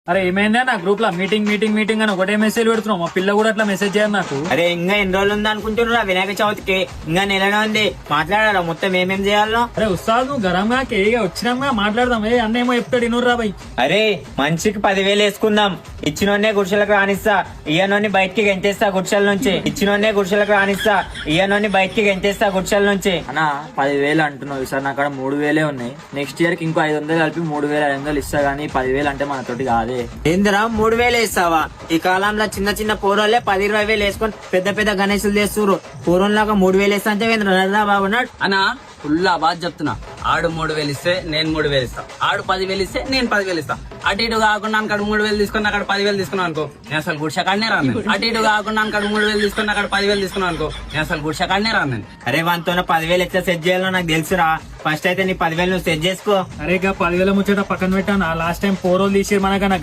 అరే ఏమైందా నా గ్రూప్ లో మీటింగ్ మీటింగ్ మీటింగ్ అని ఒకటే మెసేజ్ పెడుతున్నావు. మా పిల్ల కూడా అట్లా మెసేజ్ చేయాలి నాకు. అరే ఇంకా ఎన్ని రోజులు ఉంది అనుకుంటున్నారా వినాయక చవితికి? ఇంకా నెలనే ఉంది. మాట్లాడారా మొత్తం ఏమేం చేయాలో? అరే ఉస్తాద్ నువ్వు గరంగా కేగా వచ్చినామా మాట్లాడదాం. అన్నేమో చెప్తాడు ఇనుర్రా బాయ్. అరే మనిషికి 10,000 వేసుకుందాం. ఇచ్చినోన్నే గుడిసెలకు రానిస్తా, ఇయ్యనోని బయటికి గెంటేస్తా గుడిసెల నుంచి. ఇచ్చినోన్నే గుడిసెలకు రానిస్తా, ఇయ్యనోని బయటికి గెంటేస్తా గుడిసెల నుంచి. అన్నా 10,000 అంటున్నావు సార్, నా కాడ 3,000 ఉన్నాయి. నెక్స్ట్ ఇయర్ కి ఇంకో 500 కలిపి 3,500 ఇస్తా గానీ 10,000 అంటే మనతోటి కాదే. ఏందిరా 3,000 ఇస్తావా? ఈ కాలంలో చిన్న చిన్న పూర్వలే 10-20 వేసుకొని పెద్ద పెద్ద గణేశులు చేస్తున్నారు. పూర్వంలాగా 3,000 ఇస్తా అంటే నరదా బాబు అన్నాడు. అన్నా ఫుల్ బాధ చెప్తున్నా. ఆడు 3,000 ఇస్తే నేను 3,000 ఇస్తా, ఆడు 10,000 ఇస్తే నేను 10,000 ఇస్తా. అటు ఇటు కాకుండా అక్కడ 3,000 తీసుకుని అక్కడ 10,000 తీసుకున్నాను అనుకో, నేను అసలు గుడిసెకాడనే రాను. అటు ఇటు కాకుండా అక్కడ 3,000 తీసుకుని అక్కడ 10,000 తీసుకున్నాను అనుకో, నేను అసలు గుడిసెకాడనే రాను. అరే వానితో 10,000 ఎట్లా సెట్ చేయాలో నాకు తెలుసురా. ఫస్ట్ అయితే నీ 10,000 నువ్వు సెట్ చేసుకో. అరే ఇక 10,000 ముచ్చట పక్కన పెట్టాను. లాస్ట్ టైం 4 రోజులు తీసి మనకన్నా